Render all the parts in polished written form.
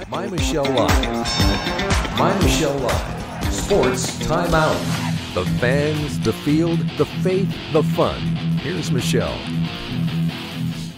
My Michelle Live. My Michelle Live. Sports Timeout. The fans, the field, the faith, the fun. Here's Michelle.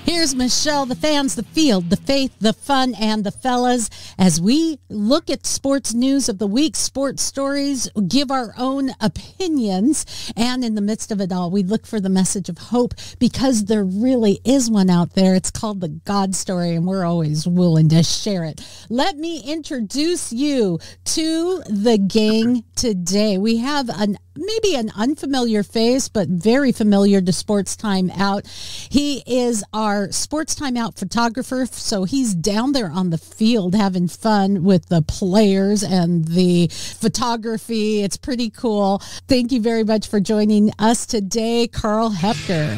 Here's Michelle, the fans, the field, the faith, the fun, and the fellas. As we look at sports news of the week, sports stories, give our own opinions, and in the midst of it all, we look for the message of hope because there really is one out there. It's called the God story, and we're always willing to share it. Let me introduce you to the gang today. We have maybe an unfamiliar face, but very familiar to Sports Time Out. He is our Sports Time Out photographer, so he's down there on the field having fun with the players and the photography. It's pretty cool. Thank you very much for joining us today, Carl Hepker.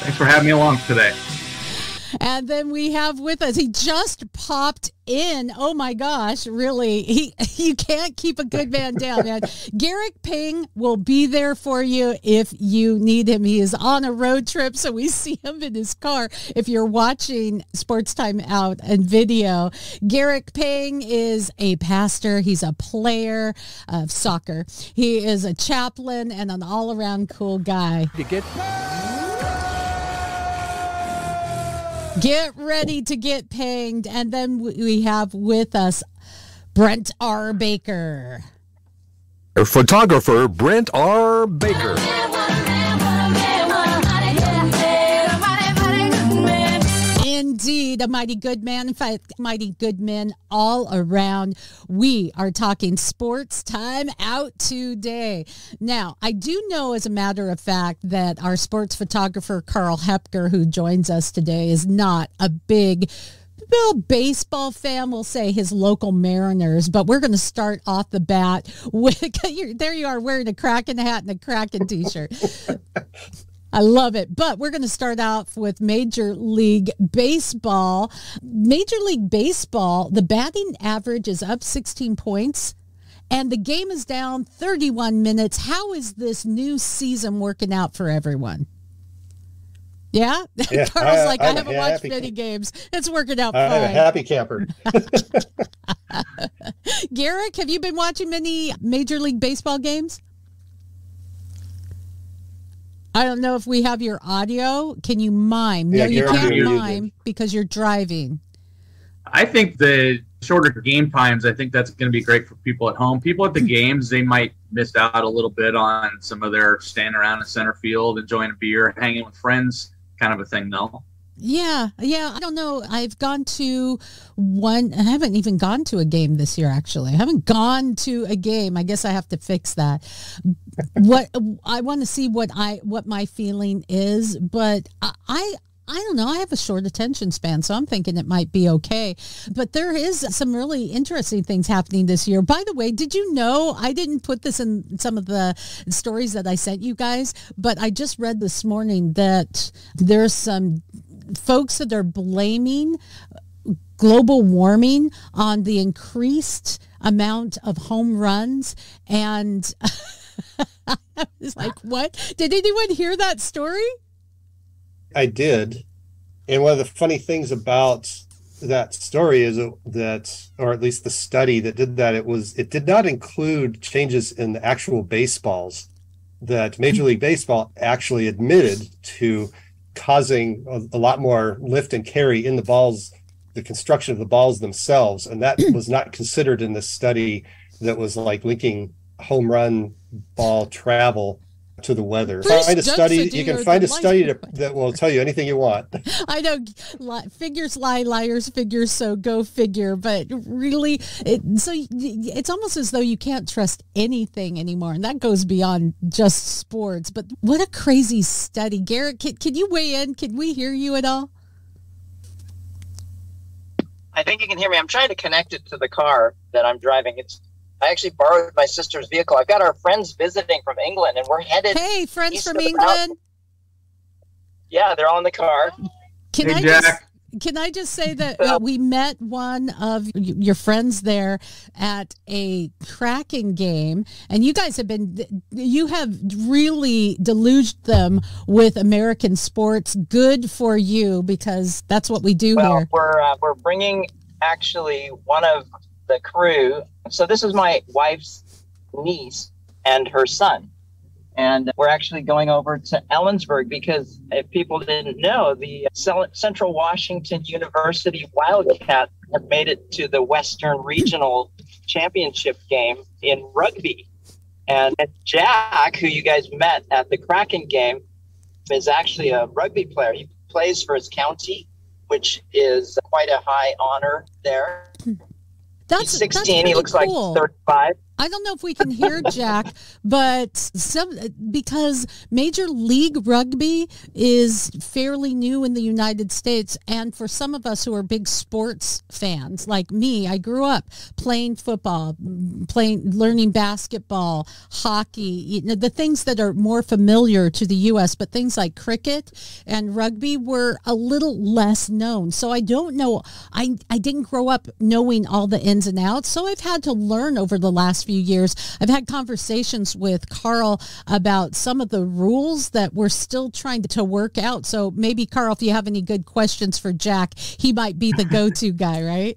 Thanks for having me along today. And then we have with us, he just popped in. Oh my gosh, really, you can't keep a good man down, man. Garrick Ping will be there for you if you need him. He is on a road trip, so we see him in his car. If you're watching Sports Time Out and video, Garrick Ping is a pastor. He's a player of soccer. He is a chaplain and an all-around cool guy. Get ready to get pinged. And then we have with us Brent R Baker. Photographer Brent R Baker. Indeed, a mighty good man. In fact, mighty good men all around. We are talking Sports Time Out today. Now, I do know, as a matter of fact, that our sports photographer, Carl Hepker, who joins us today, is not a big baseball fan. We'll say his local Mariners, but we're going to start off the bat with, there you are wearing a Kraken hat and a Kraken t-shirt. I love it. But we're going to start off with Major League Baseball. Major League Baseball, the batting average is up 16 points, and the game is down 31 minutes. How is this new season working out for everyone? Yeah? Carl's like, I haven't watched many games. It's working out fine. I'm a happy camper. Garrick, have you been watching many Major League Baseball games? I don't know if we have your audio. Can you mime? No, you can't mime because you're driving. I think the shorter game times, I think that's going to be great for people at home. People at the games, they might miss out a little bit on some of their standing around in center field, enjoying a beer, hanging with friends kind of a thing, though. Yeah. I don't know. I've gone to one. I haven't even gone to a game this year, actually. I haven't gone to a game. I guess I have to fix that. What I want to see what my feeling is, but I don't know. I have a short attention span, so I'm thinking it might be okay. But there is some really interesting things happening this year. By the way, did you know, I didn't put this in some of the stories that I sent you guys, but I just read this morning that there's some folks that are blaming global warming on the increased amount of home runs. And I was like, what? Did anyone hear that story? I did. And one of the funny things about that story is that, or at least the study that did that, it did not include changes in the actual baseballs. That Major League Baseball actually admitted to causing a lot more lift and carry in the balls, the construction of the balls themselves. And that was not considered in this study that was like linking home run ball travel to the weather. Find a study. You can find a study that will tell you anything you want. I know figures lie, liars figure, so go figure. But really, it's almost as though you can't trust anything anymore, and that goes beyond just sports. But what a crazy study, Garrick. Can you weigh in? Can we hear you at all? I think you can hear me. I'm trying to connect it to the car that I'm driving. I actually borrowed my sister's vehicle. I've got our friends visiting from England, and we're headed. Hey, friends from England. Yeah, they're all in the car. Can hey, I Jack. just Can I just say that we met one of your friends there at a Kraken game, and you guys have really deluged them with American sports. Good for you, because that's what we do here. We're bringing actually one of the crew. So this is my wife's niece and her son. And we're actually going over to Ellensburg because if people didn't know, the Central Washington University Wildcats have made it to the Western Regional Championship game in rugby. And Jack, who you guys met at the Kraken game, is actually a rugby player. He plays for his county, which is quite a high honor there. He's 16. He looks cool. Like 35. I don't know if we can hear Jack, but because Major League Rugby is fairly new in the United States, and for some of us who are big sports fans, like me, I grew up playing football, learning basketball, hockey, the things that are more familiar to the U.S., but things like cricket and rugby were a little less known. So I don't know. I didn't grow up knowing all the ins and outs, so I've had to learn over the last few years. I've had conversations with Carl about some of the rules that we're still trying to work out. So maybe, Carl, if you have any good questions for Jack, he might be the go-to guy, right?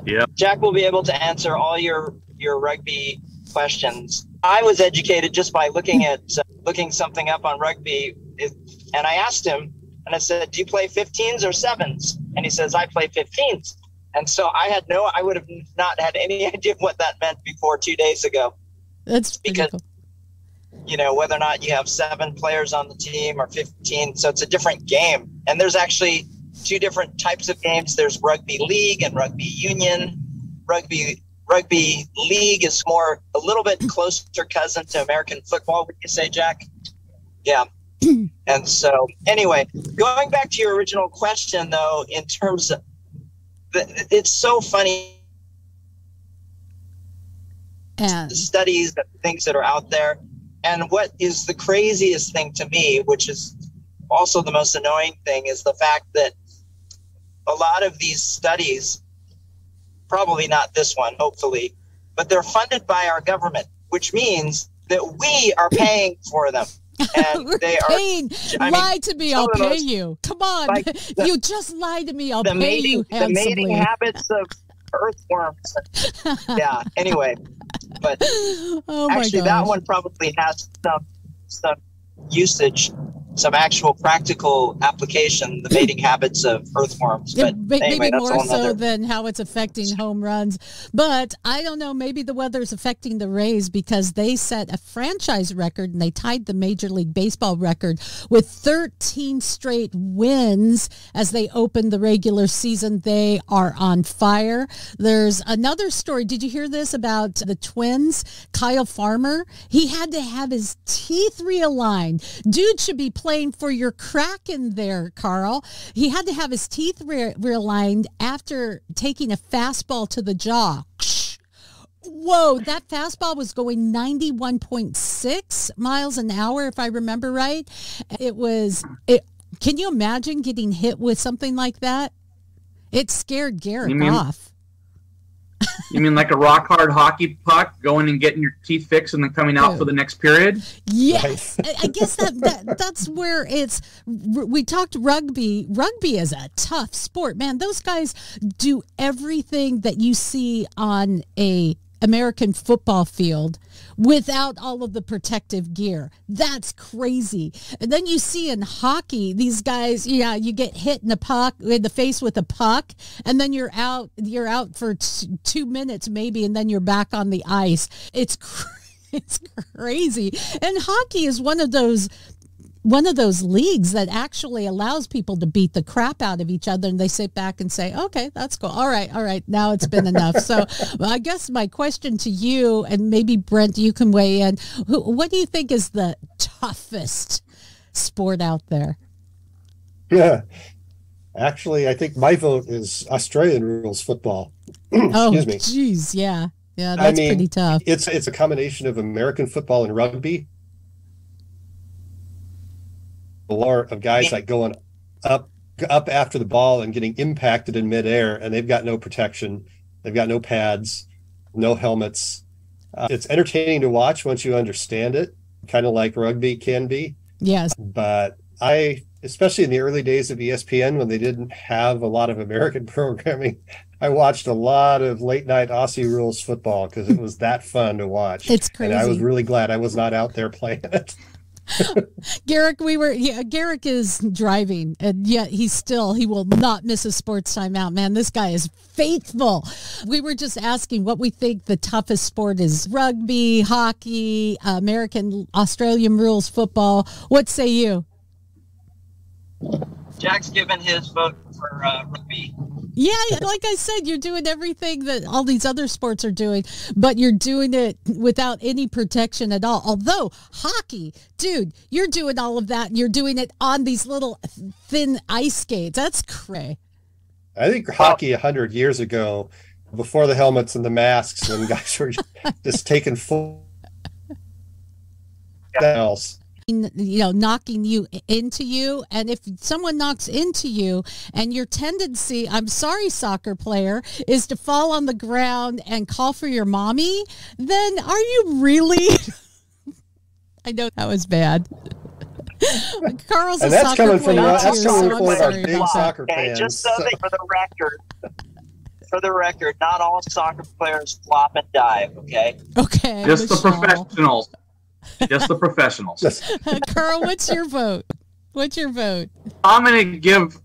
Yeah. Jack will be able to answer all your rugby questions. I was educated just by looking something up on rugby, and I asked him, and I said, "Do you play 15s or 7s?" And he says, "I play 15s." And so I would have not had any idea what that meant before 2 days ago. That's because, cool. Whether or not you have 7 players on the team or 15. So it's a different game. And there's actually 2 different types of games. There's rugby league and rugby union. Rugby league is a little bit closer cousin to American football, would you say, Jack? Yeah. And so anyway, going back to your original question, though, in terms of, it's so funny, and the studies and things that are out there. And what is the craziest thing to me, which is also the most annoying thing, is the fact that a lot of these studies, probably not this one, hopefully, but they're funded by our government, which means that we are paying for them. And they paying. Lie to me, I'll pay you. Come on. Like you just lie to me, I'll pay you handsomely. The mating habits of earthworms. Yeah, anyway. But actually, that one probably has some usage, some actual practical application, the mating habits of earthworms. But anyway, maybe more so than how it's affecting home runs. But I don't know, maybe the weather's affecting the Rays because they set a franchise record and they tied the Major League Baseball record with 13 straight wins as they opened the regular season. They are on fire. There's another story. Did you hear this about the Twins? Kyle Farmer, he had to have his teeth realigned. Dude should be playing for your Kraken there, Carl. He had to have his teeth realigned after taking a fastball to the jaw. Whoa, that fastball was going 91.6 miles an hour, if I remember right. Can you imagine getting hit with something like that? It scared Garrick off. You mean like a rock hard hockey puck, going and getting your teeth fixed and then coming out for the next period? Yes. I guess that's where we talked rugby. Rugby is a tough sport, man. Those guys do everything that you see on a American football field without all of the protective gear. That's crazy. And then you see in hockey, these guys, you get hit in the face with a puck, and then you're out for 2 minutes maybe, and then you're back on the ice. It's crazy. And hockey is one of those leagues that actually allows people to beat the crap out of each other, and they sit back and say, okay, that's cool. All right. Now it's been enough. So I guess my question to you, and maybe Brent, you can weigh in. What do you think is the toughest sport out there? Yeah. Actually, I think my vote is Australian rules football. Excuse me. Geez. Yeah. Yeah. That's pretty tough. It's a combination of American football and rugby. A lot of guys like going up up after the ball and getting impacted in midair, and they've got no protection. They've got no pads, no helmets. It's entertaining to watch once you understand it, kind of like rugby can be. Yes. But especially in the early days of ESPN, when they didn't have a lot of American programming, I watched a lot of late night Aussie rules football because it was that fun to watch. It's crazy. And I was really glad I was not out there playing it. Garrick, Garrick is driving, and yet he will not miss a sports timeout. Man, this guy is faithful. We were just asking what we think the toughest sport is: rugby, hockey, American, Australian rules football. What say you? Jack's given his vote for rugby. Yeah, like I said, you're doing everything that all these other sports are doing, but you're doing it without any protection at all. Although hockey, dude, you're doing all of that, and you're doing it on these little thin ice skates. That's crazy. I think hockey 100 years ago, before the helmets and the masks, when guys were just taking full else. Knocking you into you. And if someone knocks into you and your tendency, I'm sorry, soccer player, is to fall on the ground and call for your mommy, then are you really? I know that was bad. Carl's a soccer player. That's coming from one of our big soccer fans. Just something for the record, not all soccer players flop and dive, okay? Okay. Just the professionals. Just the professionals. Carl, what's your vote? I'm gonna give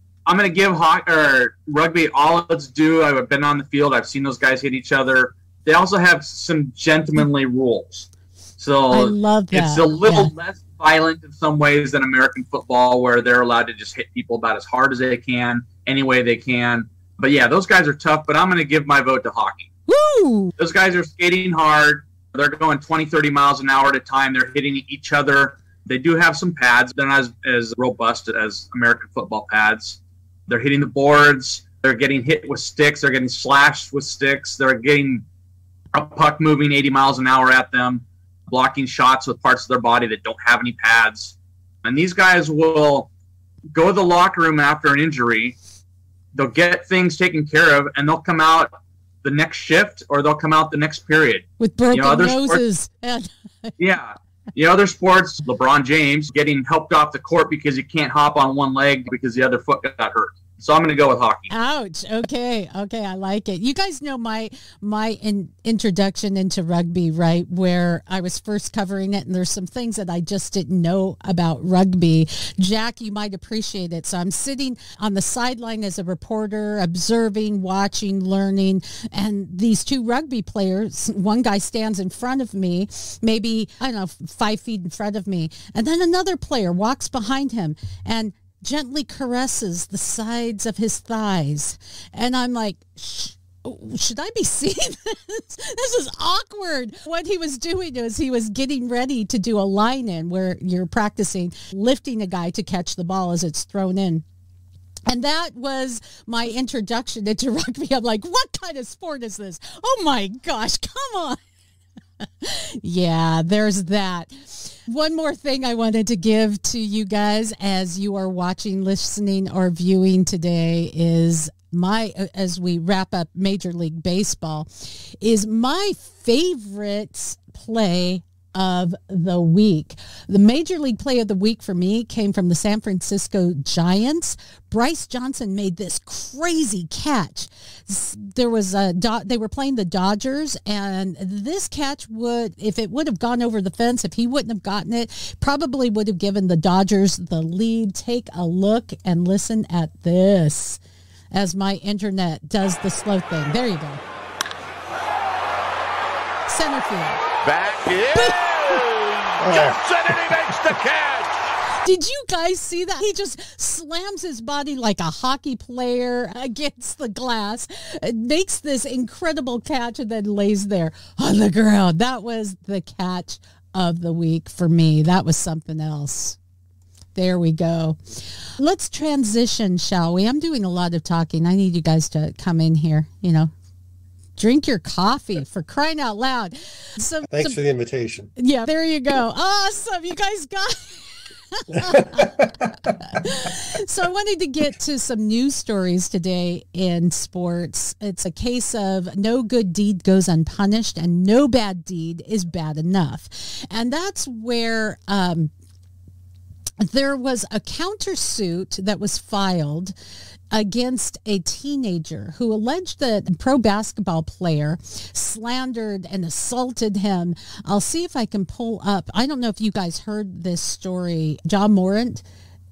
rugby all its due. I've been on the field. I've seen those guys hit each other. They also have some gentlemanly rules. So I love that. It's a little less violent in some ways than American football, where they're allowed to just hit people about as hard as they can, any way they can. But yeah, those guys are tough, but I'm gonna give my vote to hockey. Woo! Those guys are skating hard. They're going 20, 30 miles an hour at a time. They're hitting each other. They do have some pads. They're not as robust as American football pads. They're hitting the boards. They're getting hit with sticks. They're getting slashed with sticks. They're getting a puck moving 80 miles an hour at them, blocking shots with parts of their body that don't have any pads. And these guys will go to the locker room after an injury. They'll get things taken care of, and they'll come out the next shift, or they'll come out the next period with broken noses. Yeah. Other sports, LeBron James getting helped off the court because he can't hop on one leg because the other foot got hurt. So I'm going to go with hockey. Ouch. Okay, I like it. You guys know my introduction into rugby, right, where I was first covering it, and there's some things that I just didn't know about rugby. Jack, you might appreciate it. So I'm sitting on the sideline as a reporter, observing, watching, learning, and these two rugby players, one guy stands in front of me, maybe, 5 feet in front of me, and then another player walks behind him and gently caresses the sides of his thighs. And I'm like, should I be seeing this? This is awkward. What he was doing is he was getting ready to do a line in where you're practicing lifting a guy to catch the ball as it's thrown in. And that was my introduction into rugby. I'm like, what kind of sport is this? Oh my gosh, come on. Yeah, there's that. One more thing I wanted to give to you guys as you are watching, listening, or viewing today is as we wrap up Major League Baseball, is my favorite play of the week. The Major League play of the week for me came from the San Francisco Giants. Bryce Johnson made this crazy catch. There was they were playing the Dodgers, and this catch if it would have gone over the fence, if he wouldn't have gotten it, probably would have given the Dodgers the lead. Take a look and listen at this as my internet does the slow thing. There you go. Center field. Back in. Johnson, and he makes the catch. Did you guys see that? He just slams his body like a hockey player against the glass, makes this incredible catch, and then lays there on the ground. That was the catch of the week for me. That was something else. There we go. Let's transition, shall we? I'm doing a lot of talking. I need you guys to come in here, drink your coffee, for crying out loud. Thanks for the invitation. Yeah, there you go. Awesome. You guys got So I wanted to get to some news stories today in sports. It's a case of no good deed goes unpunished and no bad deed is bad enough. And that's where there was a countersuit that was filed against a teenager who alleged that a pro basketball player slandered and assaulted him. I'll see if I can pull up. I don't know if you guys heard this story. John Morant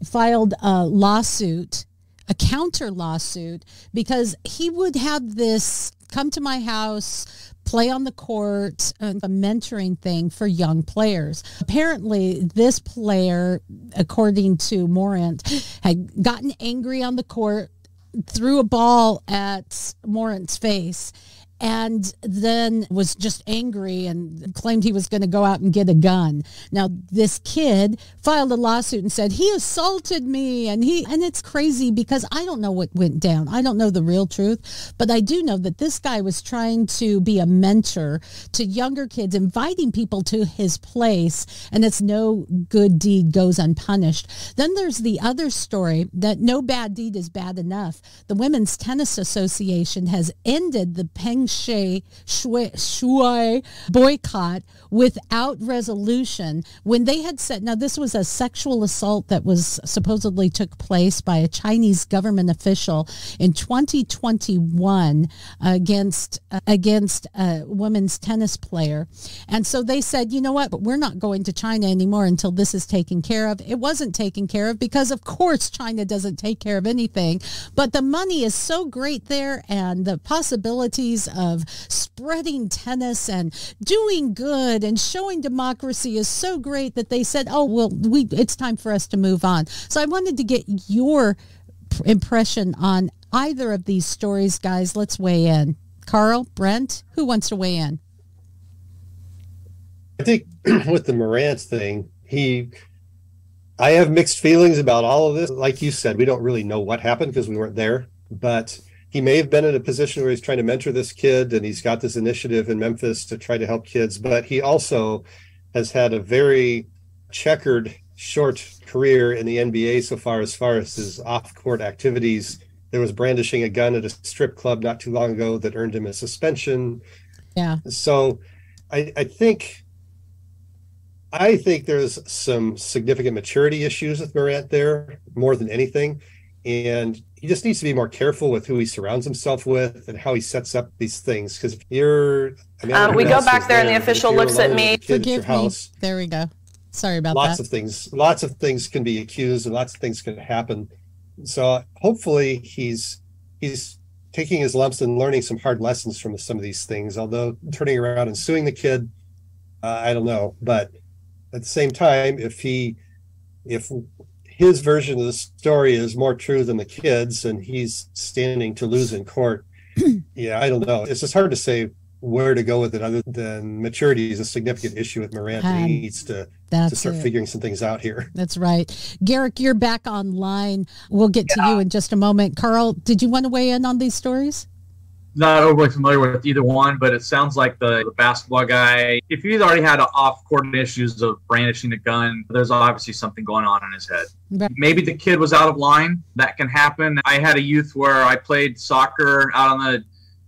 filed a lawsuit, a counter lawsuit, because he would have this come to my house, play on the court, a mentoring thing for young players. Apparently, this player, according to Morant, had gotten angry on the court, threw a ball at Morant's face, and then was just angry and claimed he was going to go out and get a gun. Now, this kid filed a lawsuit and said, he assaulted me, and it's crazy because I don't know what went down. I don't know the real truth, but I do know that this guy was trying to be a mentor to younger kids, inviting people to his place, and it's no good deed goes unpunished. Then there's the other story that no bad deed is bad enough. The Women's Tennis Association has ended the Peng Shui boycott without resolution when they had said, now this was a sexual assault that was supposedly took place by a Chinese government official in 2021 against a women's tennis player. And so they said, you know what, but we're not going to China anymore until this is taken care of. It wasn't taken care of because of course China doesn't take care of anything, but the money is so great there and the possibilities of spreading tennis and doing good and showing democracy is so great that they said, oh, well, it's time for us to move on. So I wanted to get your impression on either of these stories, guys. Let's weigh in. Carl, Brent, who wants to weigh in? I think with the Morant thing, I have mixed feelings about all of this. Like you said, we don't really know what happened because we weren't there, but he may have been in a position where he's trying to mentor this kid, and he's got this initiative in Memphis to try to help kids. But he also has had a very checkered, short career in the NBA so far as his off-court activities. There was brandishing a gun at a strip club not too long ago that earned him a suspension. Yeah. So I think there's some significant maturity issues with Morant there more than anything. And he just needs to be more careful with who he surrounds himself with and how he sets up these things. Because if you're, we go back there and the official looks at me. Forgive me. There we go. Sorry about that. Lots of things can be accused and lots of things can happen. So hopefully he's taking his lumps and learning some hard lessons from some of these things. Although turning around and suing the kid, I don't know. But at the same time, if his version of the story is more true than the kid's and he's standing to lose in court, yeah, I don't know. It's just hard to say where to go with it other than maturity is a significant issue with Morant. He needs to start figuring some things out here. That's right. Garrick, you're back online. We'll get to you in just a moment. Carl, did you want to weigh in on these stories? Not overly familiar with either one, but it sounds like the basketball guy, if he's already had off-court issues of brandishing a gun, there's obviously something going on in his head. Right. Maybe the kid was out of line. That can happen. I had a youth where I played soccer out on the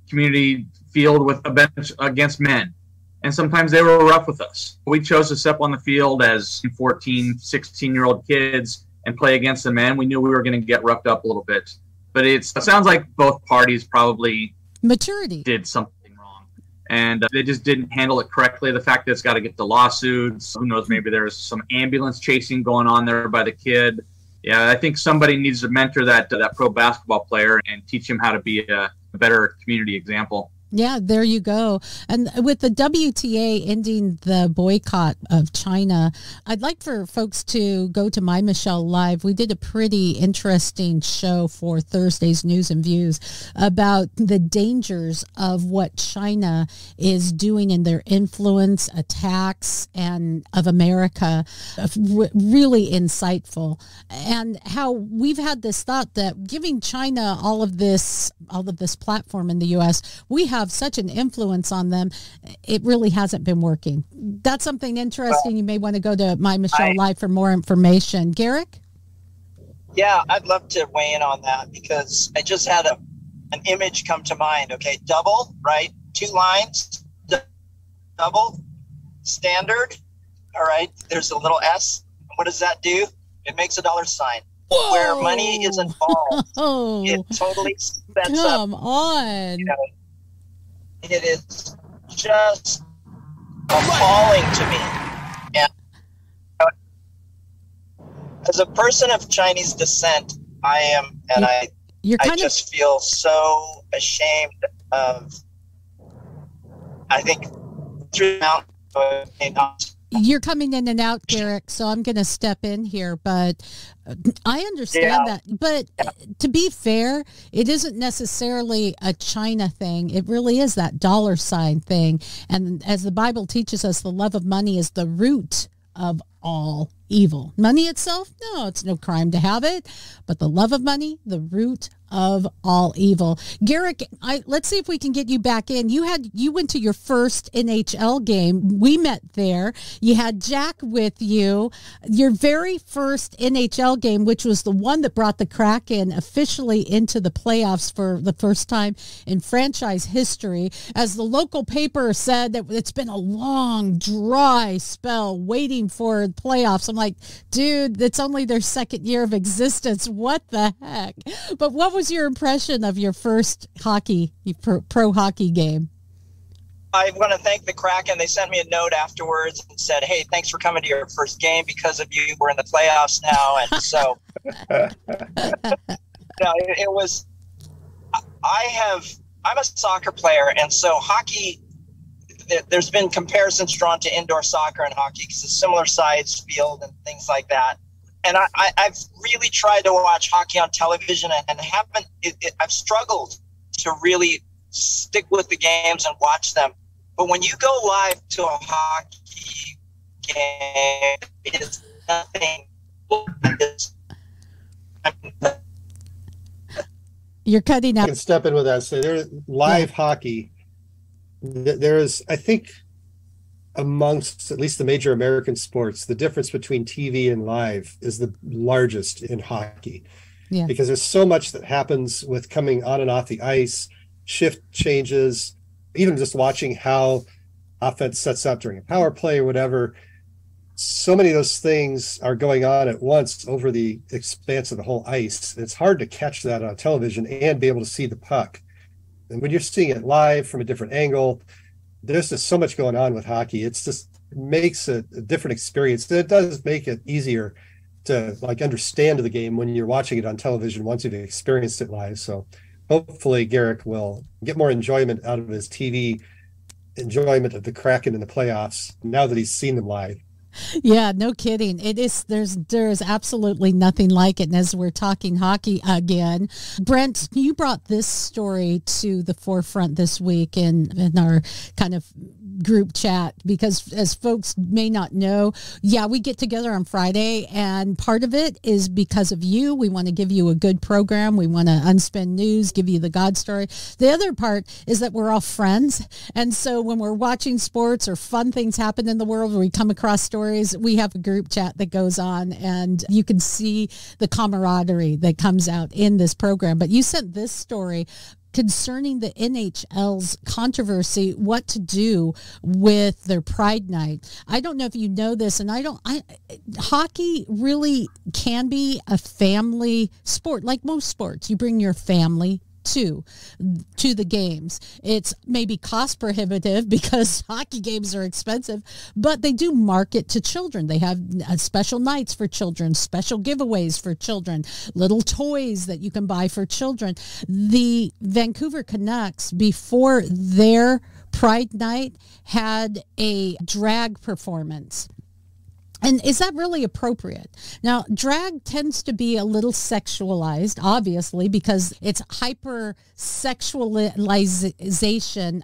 community field with a bench against men, and sometimes they were rough with us. We chose to step on the field as 14, 16-year-old kids and play against the men. We knew we were going to get roughed up a little bit. But it sounds like both parties probably maturity did something wrong, and they just didn't handle it correctly. The fact that it's got to get to lawsuits, who knows, maybe there's some ambulance chasing going on there by the kid. Yeah, I think somebody needs to mentor that pro basketball player and teach him how to be a better community example. Yeah, there you go. And with the WTA ending the boycott of China, I'd like for folks to go to My Michelle Live. We did a pretty interesting show for Thursday's News and Views about the dangers of what China is doing in their influence, attacks, and of America. Really insightful. And how we've had this thought that giving China all of this platform in the U.S., we have have such an influence on them, it really hasn't been working. That's something interesting. You may want to go to My Michelle Live for more information. Garrick? Yeah, I'd love to weigh in on that because I just had an image come to mind. Okay, double, right? 2 lines, double, standard. All right, there's a little S. What does that do? It makes a dollar sign. Whoa. Where money is involved, it totally sets Come up. on. You know, it is just appalling to me. And as a person of Chinese descent, I just feel so ashamed of, I think, through the mountain. You're coming in and out, Garrick, so I'm going to step in here, but I understand that. But to be fair, it isn't necessarily a China thing. It really is that dollar sign thing. And as the Bible teaches us, the love of money is the root of all evil. Money itself, no, it's no crime to have it, but the love of money, the root of all evil. Garrick, let's see if we can get you back in. You went to your first NHL game. We met there. You had Jack with you. Your very first NHL game, which was the one that brought the Kraken officially into the playoffs for the first time in franchise history. As the local paper said, that it's been a long, dry spell waiting for playoffs. I'm like, dude, it's only their second year of existence. What the heck? But what was your impression of your first pro hockey game? I want to thank the Kraken. They sent me a note afterwards and said, hey, thanks for coming to your first game. Because of you, we're in the playoffs now. And so it was, I'm a soccer player. And so hockey, there's been comparisons drawn to indoor soccer and hockey because it's a similar size field and things like that. And I've really tried to watch hockey on television and I've struggled to really stick with the games and watch them. But when you go live to a hockey game, it is nothing like this. You're cutting out. I can step in with that. So there's live hockey. There is, I think, amongst at least the major American sports, the difference between TV and live is the largest in hockey. Yeah. Because there's so much that happens with coming on and off the ice, shift changes, even just watching how offense sets up during a power play or whatever. So many of those things are going on at once over the expanse of the whole ice. It's hard to catch that on television and be able to see the puck. And when you're seeing it live from a different angle, there's just so much going on with hockey. It's just makes a different experience. It does make it easier to understand the game when you're watching it on television once you've experienced it live. So hopefully Garrick will get more enjoyment out of his TV enjoyment of the Kraken in the playoffs now that he's seen them live. Yeah, no kidding. It is. There's absolutely nothing like it. And as we're talking hockey again, Brent, you brought this story to the forefront this week in our kind of group chat, because as folks may not know, we get together on Friday, and part of it is because of you. We want to give you a good program. We want to unspin news, give you the God story. The other part is that we're all friends, and so when we're watching sports or fun things happen in the world, where we come across stories, we have a group chat that goes on, and you can see the camaraderie that comes out in this program. But you sent this story concerning the NHL's controversy, what to do with their Pride Night. I don't know if you know this, and hockey really can be a family sport. Like most sports, you bring your family to the games. It's maybe cost prohibitive because hockey games are expensive, but they do market to children. They have special nights for children, special giveaways for children, little toys that you can buy for children. The Vancouver Canucks, before their Pride Night, had a drag performance. And is that really appropriate? Now, drag tends to be a little sexualized, obviously, because it's hyper-sexualization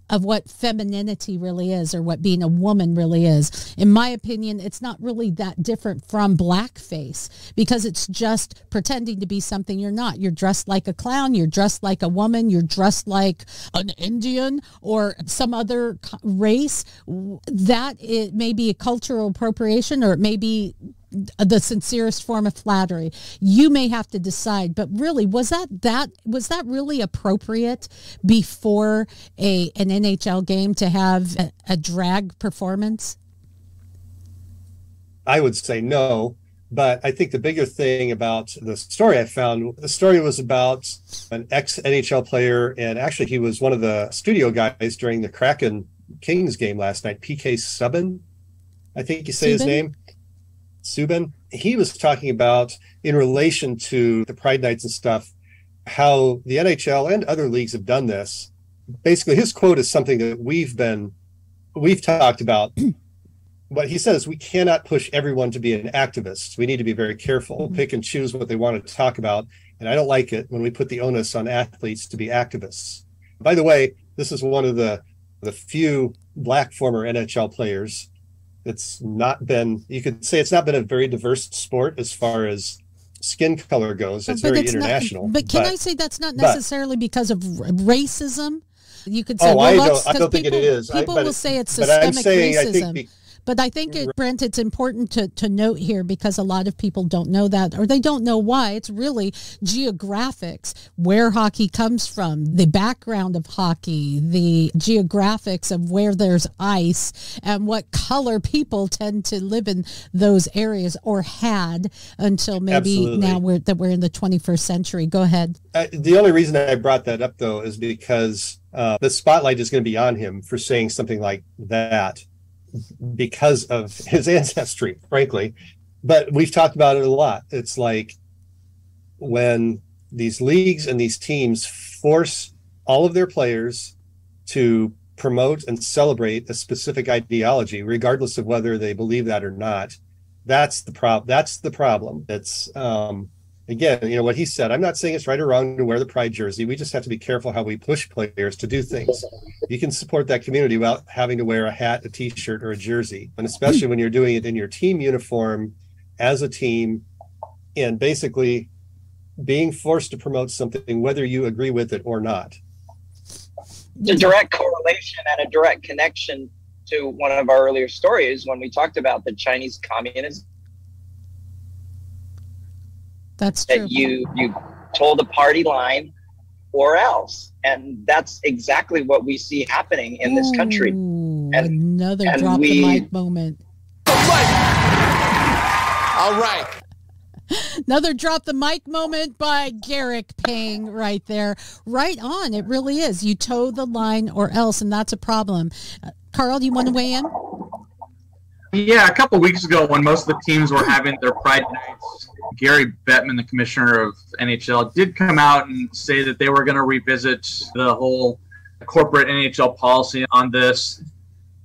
of what femininity really is, or what being a woman really is. In my opinion, it's not really that different from blackface, because it's just pretending to be something you're not. You're dressed like a clown, you're dressed like a woman, you're dressed like an Indian or some other race. That it may be a cultural appropriation, or it may be the sincerest form of flattery. You may have to decide, but really, was that really appropriate before an NHL game to have a drag performance? I would say no, but I think the bigger thing about the story I found, the story was about an ex-NHL player, and actually he was one of the studio guys during the Kraken Kings game last night, PK Subban, I think you say his name. Subban. He was talking about, in relation to the Pride Nights and stuff, how the NHL and other leagues have done this. Basically, his quote is something that we've talked about. What he says, we cannot push everyone to be an activist. We need to be very careful, pick and choose what they want to talk about. And I don't like it when we put the onus on athletes to be activists. By the way, this is one of the few Black former NHL players. It's not been, you could say it's not been a very diverse sport as far as skin color goes. It's very international. But can I say that's not necessarily because of racism? You could say, I don't think it is. People will say it's systemic racism. But I think, Brent, it's important to note here, because a lot of people don't know that, or they don't know why. It's really geographics, where hockey comes from, the background of hockey, the geographics of where there's ice, and what color people tend to live in those areas, or had until maybe now we're in the 21st century. Go ahead. The only reason I brought that up, though, is because the spotlight is going to be on him for saying something like that, because of his ancestry, frankly. But we've talked about it a lot. It's like when these leagues and these teams force all of their players to promote and celebrate a specific ideology, regardless of whether they believe that or not, that's the problem. It's again, what he said, I'm not saying it's right or wrong to wear the Pride jersey. We just have to be careful how we push players to do things. You can support that community without having to wear a hat, a t-shirt, or a jersey. And especially when you're doing it in your team uniform as a team, and basically being forced to promote something, whether you agree with it or not. The direct correlation and a direct connection to one of our earlier stories when we talked about the Chinese communism. That's true. That you told the party line or else. And that's exactly what we see happening in this country. Another drop the mic moment. All right. Another drop the mic moment by Garrick Payne right there. Right on. It really is. You toe the line or else, and that's a problem. Carl, do you want to weigh in? Yeah, a couple of weeks ago when most of the teams were having their Pride Nights, Gary Bettman, the commissioner of NHL, did come out and say that they were going to revisit the whole corporate NHL policy on this.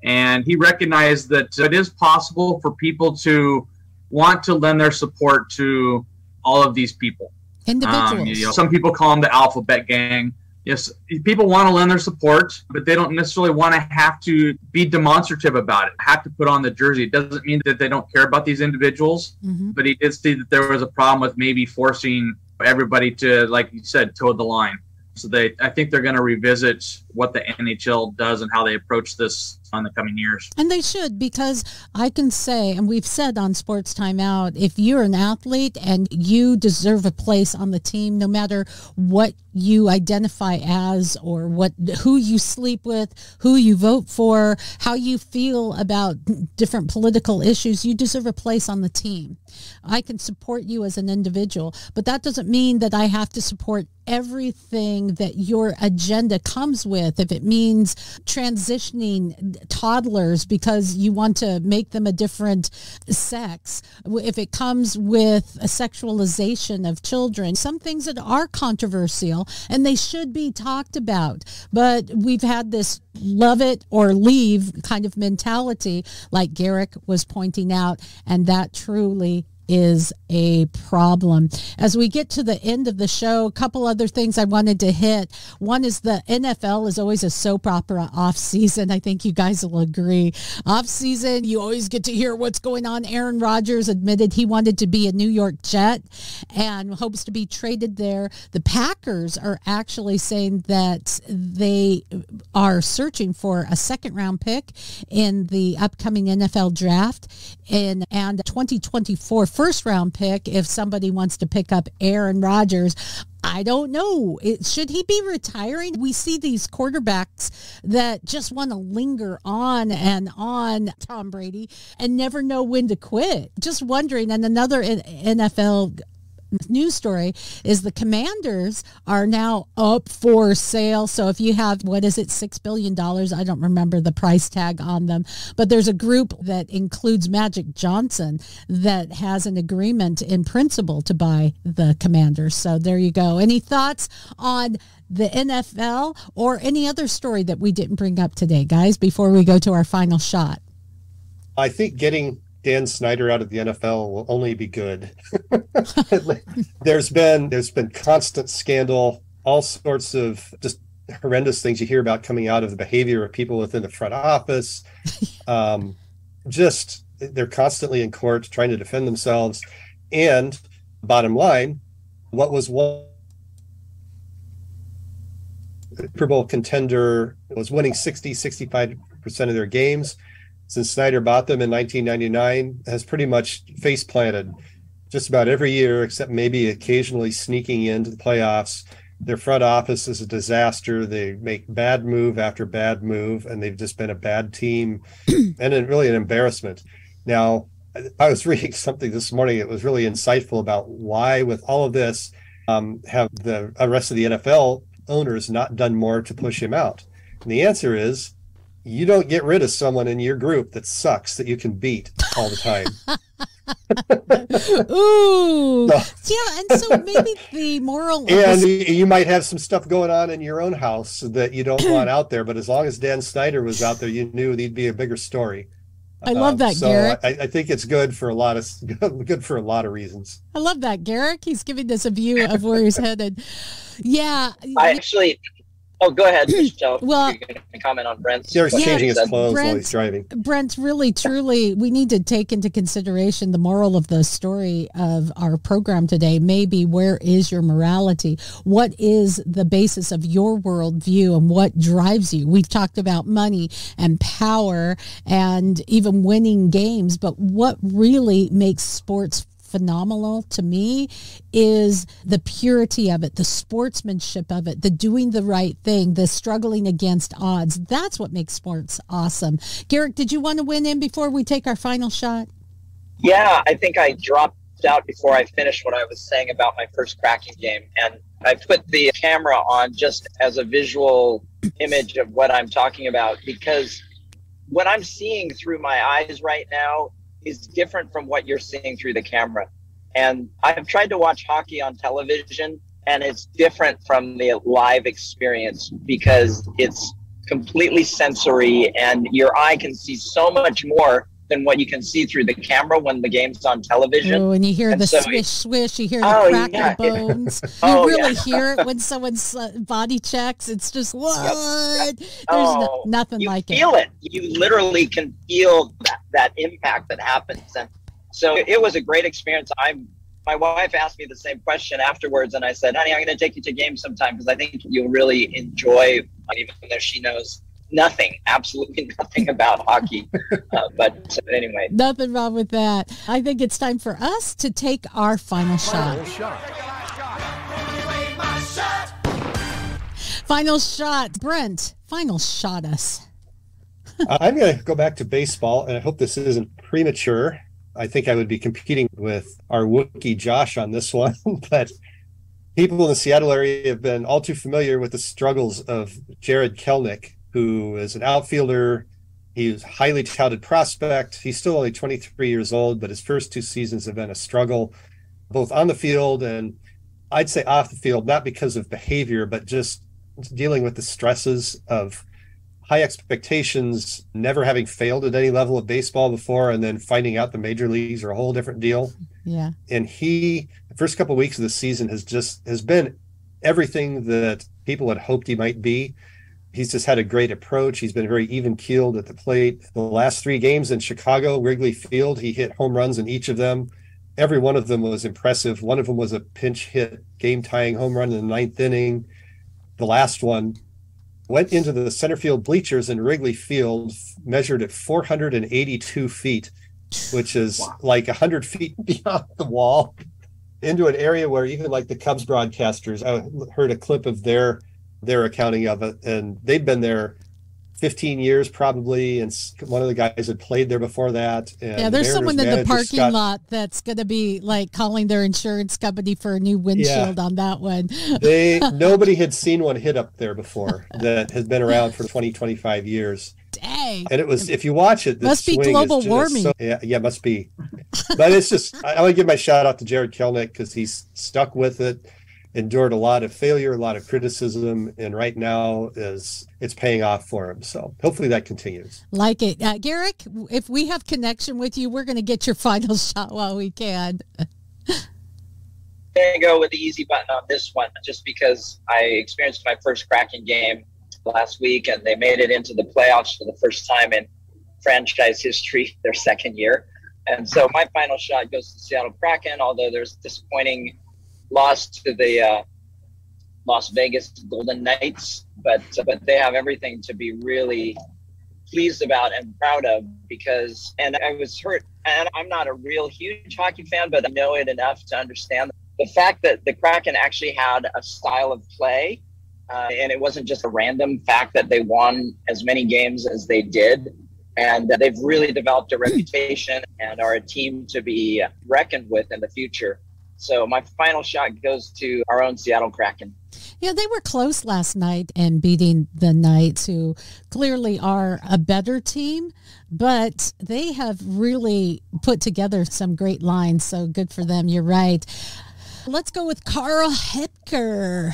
And he recognized that it is possible for people to want to lend their support to all of these people. Individuals. Some people call them the alphabet gang. Yes, people want to lend their support, but they don't necessarily want to have to be demonstrative about it, have to put on the jersey. It doesn't mean that they don't care about these individuals, but he did see that there was a problem with maybe forcing everybody to, like you said, toe the line. So I think they're going to revisit what the NHL does and how they approach this on the coming years. And they should, because I can say, and we've said on Sports Time Out, if you're an athlete and you deserve a place on the team, no matter what you identify as or who you sleep with, who you vote for, how you feel about different political issues, you deserve a place on the team. I can support you as an individual, but that doesn't mean that I have to support everything that your agenda comes with. If it means transitioning toddlers because you want to make them a different sex, if it comes with a sexualization of children, some things that are controversial and they should be talked about. But we've had this love it or leave kind of mentality, like Garrick was pointing out, and that truly is a problem. As we get to the end of the show, a couple other things I wanted to hit. One is the NFL is always a soap opera off season. I think you guys will agree. Off season, you always get to hear what's going on. Aaron Rodgers admitted he wanted to be a New York Jet and hopes to be traded there. The Packers are actually saying that they are searching for a second round pick in the upcoming NFL draft and 2024 first round pick if somebody wants to pick up Aaron Rodgers. I don't know. Should he be retiring? We see these quarterbacks that just want to linger on and on, Tom Brady, and never know when to quit. Just wondering. And another NFL news story is the Commanders are now up for sale. So if you have, $6 billion? I don't remember the price tag on them, but there's a group that includes Magic Johnson that has an agreement in principle to buy the Commanders. So there you go. Any thoughts on the NFL or any other story that we didn't bring up today, guys, before we go to our final shot? I think getting Dan Snyder out of the NFL will only be good. There's been constant scandal, all sorts of just horrendous things you hear about coming out of the behavior of people within the front office. They're constantly in court trying to defend themselves. And bottom line, what was one Super Bowl contender was winning 65% of their games. Since Snyder bought them in 1999, has pretty much face planted just about every year, except maybe occasionally sneaking into the playoffs. Their front office is a disaster. They make bad move after bad move, and they've just been a bad team and really an embarrassment. Now, I was reading something this morning. It was really insightful about why, with all of this, have the rest of the NFL owners not done more to push him out? And the answer is, you don't get rid of someone in your group that sucks that you can beat all the time. Ooh. Yeah, and so maybe the moral... And you might have some stuff going on in your own house that you don't want out there, but as long as Dan Snyder was out there, you knew there'd be a bigger story. I love that, so Garrick. I think it's good for a lot of reasons. I love that, Garrick. He's giving us a view of where he's headed. Yeah. Oh, go ahead, Michelle. Well, you're going to comment on Brent's. They're changing his clothes while he's driving. Brent, really, truly, we need to take into consideration the moral of the story of our program today. Maybe where is your morality? What is the basis of your worldview and what drives you? We've talked about money and power and even winning games, but what really makes sports phenomenal to me is the purity of it, the sportsmanship of it, the doing the right thing, the struggling against odds. That's what makes sports awesome. Garrick, did you want to win in before we take our final shot? Yeah, I think I dropped out before I finished what I was saying about my first Kraken game. And I put the camera on just as a visual image of what I'm talking about, because what I'm seeing through my eyes right now is different from what you're seeing through the camera. And I've tried to watch hockey on television, and it's different from the live experience because it's completely sensory, and your eye can see so much more than what you can see through the camera when the game's on television. Oh, and you hear swish, swish, you hear the crack of bones. You really hear it when someone's body checks. It's just, what? There's nothing like it. You feel it. You literally can feel that impact that happens. And so it was a great experience. My wife asked me the same question afterwards, and I said, honey, I'm going to take you to games sometime because I think you'll really enjoy, even though she knows absolutely nothing about hockey. But anyway. Nothing wrong with that. I think it's time for us to take our final shot. Final shot. Brent, final shot us. I'm going to go back to baseball, and I hope this isn't premature. I think I would be competing with our Wookiee Josh on this one, but people in the Seattle area have been all too familiar with the struggles of Jared Kelenic, who is an outfielder He was a highly touted prospect. He's still only 23 years old, but his first 2 seasons have been a struggle, both on the field and I'd say off the field, not because of behavior, but just dealing with the stresses of high expectations, never having failed at any level of baseball before, and then finding out the major leagues are a whole different deal. Yeah. And the first couple of weeks of the season has been everything that people had hoped he might be. He's just had a great approach. He's been very even-keeled at the plate. The last 3 games in Chicago, Wrigley Field, he hit home runs in each of them. Every one of them was impressive. One of them was a pinch hit, game-tying home run in the 9th inning. The last one went into the center field bleachers in Wrigley Field, measured at 482 feet, which is like 100 feet beyond the wall, into an area where even like the Cubs broadcasters, I heard a clip of their accounting of it, and they'd been there 15 years probably, and one of the guys had played there before that. And there's someone in the parking lot that's going to be like calling their insurance company for a new windshield on that one. Nobody had seen one hit up there before that has been around for 20, 25 years. Dang. And it was, if you watch it, must be global warming. Must be. But it's just, I want to give my shout out to Jared Kelnick because he's stuck with it, endured a lot of failure, a lot of criticism, and right now it's paying off for him. So hopefully that continues. Like it. Garrick, if we have connection with you, we're going to get your final shot while we can. Going to go with the easy button on this one, just because I experienced my first Kraken game last week, and they made it into the playoffs for the first time in franchise history, their second year. And so my final shot goes to Seattle Kraken, although there's disappointing loss to the Las Vegas Golden Knights, but they have everything to be really pleased about and proud of, because, and I was hurt, and I'm not a real huge hockey fan, but I know it enough to understand the fact that the Kraken actually had a style of play, and it wasn't just a random fact that they won as many games as they did. And they've really developed a reputation and are a team to be reckoned with in the future. So my final shot goes to our own Seattle Kraken. Yeah, they were close last night and beating the Knights, who clearly are a better team, but they have really put together some great lines. So good for them. You're right. Let's go with Carl Hepker.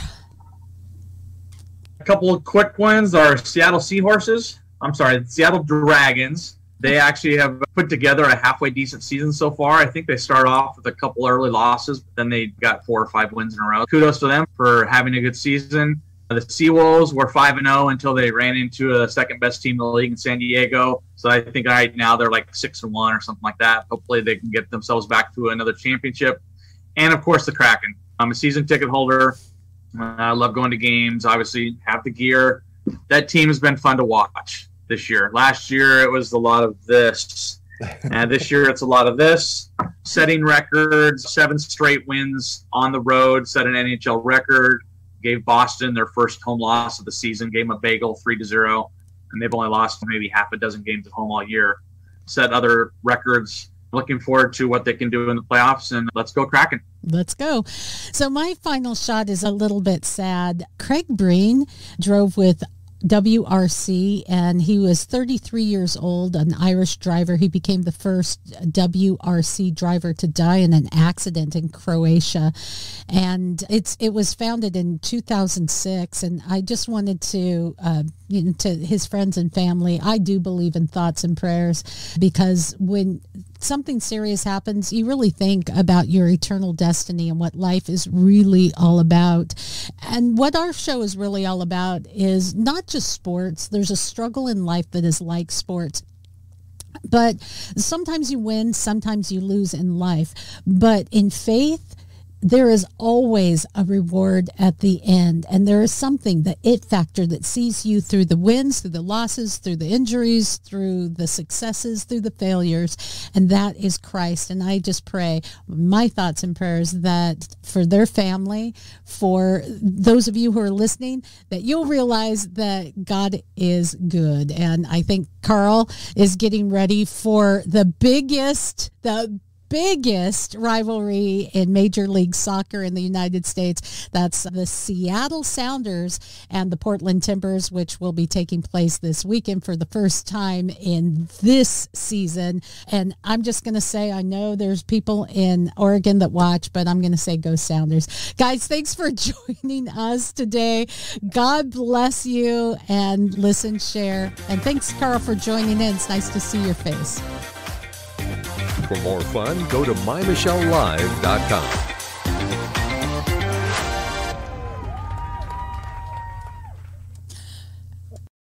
A couple of quick ones are Seattle Seattle Dragons. They actually have put together a halfway decent season so far. I think they started off with a couple early losses, but then they got 4 or 5 wins in a row. Kudos to them for having a good season. The Seawolves were 5-0 until they ran into the second best team in the league in San Diego. So I think right now they're like 6-1 or something like that. Hopefully they can get themselves back to another championship. And of course the Kraken. I'm a season ticket holder. I love going to games. Obviously have the gear. That team has been fun to watch this year. Last year it was a lot of this, and this year it's a lot of this. Setting records, 7 straight wins on the road, set an NHL record, gave Boston their first home loss of the season, gave them a bagel 3-0, and they've only lost maybe half a dozen games at home all year. Set other records. Looking forward to what they can do in the playoffs, and let's go Kraken. Let's go. So my final shot is a little bit sad. Craig Breen drove with WRC, and he was 33 years old, an Irish driver. He became the first WRC driver to die in an accident in Croatia, and it was founded in 2006. And I just wanted to to his friends and family, I do believe in thoughts and prayers, because when something serious happens, you really think about your eternal destiny and what life is really all about. And what our show is really all about is not just sports. There's a struggle in life that is like sports. But sometimes you win, sometimes you lose in life. But in faith, there is always a reward at the end. And there is something, the it factor, that sees you through the wins, through the losses, through the injuries, through the successes, through the failures. And that is Christ. And I just pray, my thoughts and prayers, that for their family, for those of you who are listening, that you'll realize that God is good. And I think Carl is getting ready for the biggest rivalry in Major League Soccer in the United States. That's the Seattle Sounders and the Portland Timbers, which will be taking place this weekend for the first time in this season. And I'm just going to say, I know there's people in Oregon that watch, but I'm going to say go Sounders. Guys, thanks for joining us today. God bless you, and listen, share. And thanks, Carl, for joining in. It's nice to see your face. For more fun, go to mymichellelive.com.